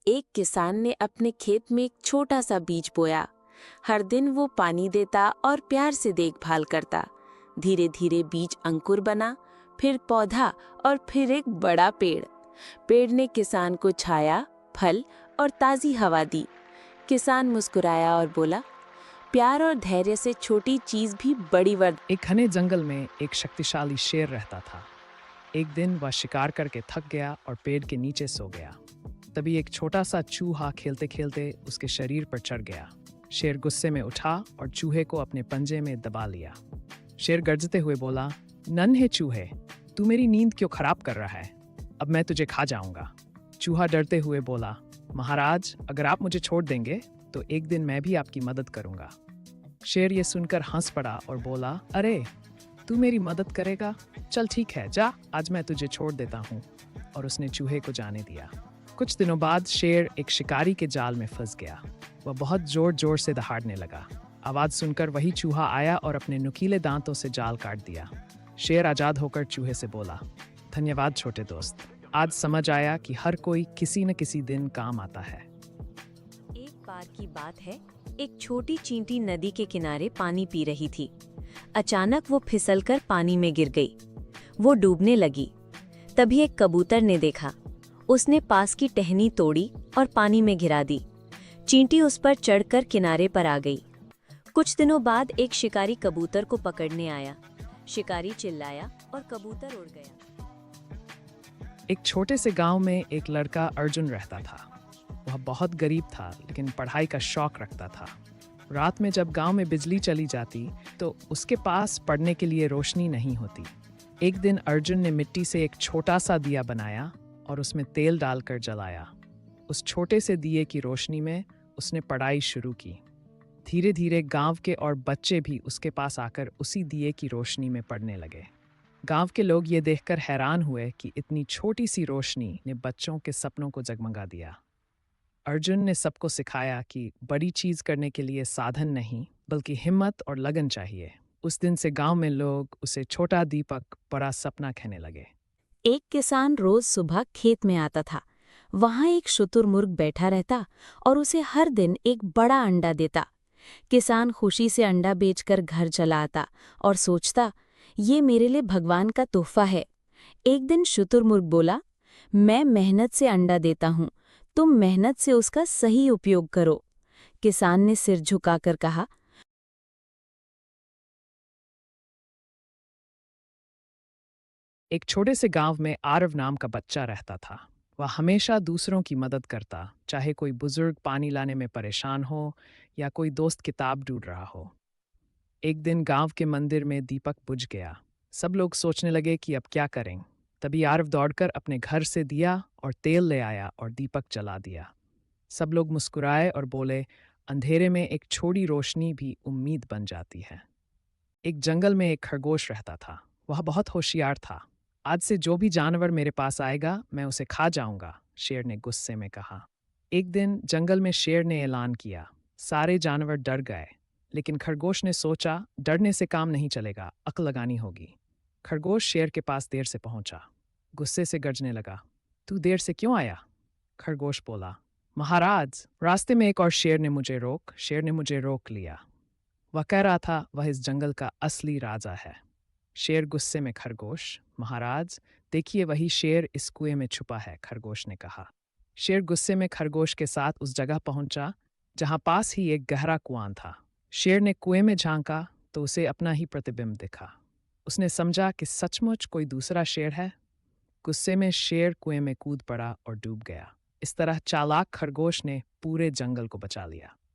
एक किसान ने अपने खेत में एक छोटा सा बीज बोया। हर दिन वो पानी देता और प्यार से देखभाल करता। धीरे धीरे बीज अंकुर बना, फिर पौधा और फिर एक बड़ा पेड़। पेड़ ने किसान को छाया, फल और ताज़ी हवा दी। किसान मुस्कुराया और बोला, प्यार और धैर्य से छोटी चीज भी बड़ी वर्द। एक घने जंगल में एक शक्तिशाली शेर रहता था। एक दिन वह शिकार करके थक गया और पेड़ के नीचे सो गया। तभी एक छोटा सा चूहा खेलते खेलते उसके शरीर पर चढ़ गया। शेर गुस्से में उठा और चूहे को अपने पंजे में दबा लिया। शेर गर्जते हुए बोला, नन्हे चूहे, तू मेरी नींद क्यों खराब कर रहा है? अब मैं तुझे खा जाऊंगा। चूहा डरते हुए बोला, महाराज, अगर आप मुझे छोड़ देंगे तो एक दिन मैं भी आपकी मदद करूंगा। शेर ये सुनकर हंस पड़ा और बोला, अरे तू मेरी मदद करेगा? चल ठीक है, जा, आज मैं तुझे छोड़ देता हूँ। और उसने चूहे को जाने दिया। कुछ दिनों बाद शेर एक शिकारी के जाल में फंस गया। वह बहुत जोर जोर से दहाड़ने लगा। आवाज सुनकर वही चूहा आया और अपने नुकीले दांतों से जाल काट दिया। शेर आजाद होकर चूहे से बोला, धन्यवाद छोटे दोस्त, आज समझ आया कि हर कोई किसी न किसी दिन काम आता है। एक बार की बात है, एक छोटी चींटी नदी के किनारे पानी पी रही थी। अचानक वो फिसलकर पानी में गिर गई। वो डूबने लगी। तभी एक कबूतर ने देखा। उसने पास की टहनी तोड़ी और पानी में गिरा दी। चींटी उस पर चढ़कर किनारे पर आ गई। कुछ दिनों बाद एक शिकारी कबूतर को पकड़ने आया। शिकारी चिल्लाया और कबूतर उड़ गया। एक छोटे से गांव में एक लड़का अर्जुन रहता था। वह बहुत गरीब था, लेकिन पढ़ाई का शौक रखता था। रात में जब गांव में बिजली चली जाती तो उसके पास पढ़ने के लिए रोशनी नहीं होती। एक दिन अर्जुन ने मिट्टी से एक छोटा सा दिया बनाया और उसमें तेल डालकर जलाया। उस छोटे से दिए की रोशनी में उसने पढ़ाई शुरू की। धीरे धीरे गांव के और बच्चे भी उसके पास आकर उसी दिए की रोशनी में पढ़ने लगे। गांव के लोग ये देखकर हैरान हुए कि इतनी छोटी सी रोशनी ने बच्चों के सपनों को जगमगा दिया। अर्जुन ने सबको सिखाया कि बड़ी चीज करने के लिए साधन नहीं, बल्कि हिम्मत और लगन चाहिए। उस दिन से गांव में लोग उसे छोटा दीपक बड़ा सपना कहने लगे। एक किसान रोज सुबह खेत में आता था। वहां एक शुतुरमुर्ग बैठा रहता और उसे हर दिन एक बड़ा अंडा देता। किसान खुशी से अंडा बेचकर घर चला आता और सोचता, ये मेरे लिए भगवान का तोहफा है। एक दिन शुतुरमुर्ग बोला, मैं मेहनत से अंडा देता हूँ, तुम मेहनत से उसका सही उपयोग करो। किसान ने सिर झुकाकर कहा, एक छोटे से गांव में आरव नाम का बच्चा रहता था। वह हमेशा दूसरों की मदद करता, चाहे कोई बुजुर्ग पानी लाने में परेशान हो या कोई दोस्त किताब ढूंढ रहा हो। एक दिन गांव के मंदिर में दीपक बुझ गया। सब लोग सोचने लगे कि अब क्या करें। तभी आरव दौड़कर अपने घर से दिया और तेल ले आया और दीपक जला दिया। सब लोग मुस्कुराए और बोले, अंधेरे में एक छोटी रोशनी भी उम्मीद बन जाती है। एक जंगल में एक खरगोश रहता था। वह बहुत होशियार था। आज से जो भी जानवर मेरे पास आएगा, मैं उसे खा जाऊंगा, शेर ने गुस्से में कहा। एक दिन जंगल में शेर ने ऐलान किया। सारे जानवर डर गए, लेकिन खरगोश ने सोचा, डरने से काम नहीं चलेगा, अक्ल लगानी होगी। खरगोश शेर के पास देर से पहुंचा। गुस्से से गरजने लगा, तू देर से क्यों आया? खरगोश बोला, महाराज, रास्ते में एक और शेर ने मुझे रोक लिया। वह कह रहा था वह इस जंगल का असली राजा है। शेर गुस्से में, खरगोश, महाराज देखिए, वही शेर इस कुएं में छुपा है, खरगोश ने कहा। शेर गुस्से में खरगोश के साथ उस जगह पहुंचा जहां पास ही एक गहरा कुआं था। शेर ने कुएं में झांका तो उसे अपना ही प्रतिबिंब दिखा। उसने समझा कि सचमुच कोई दूसरा शेर है। गुस्से में शेर कुएं में कूद पड़ा और डूब गया। इस तरह चालाक खरगोश ने पूरे जंगल को बचा लिया।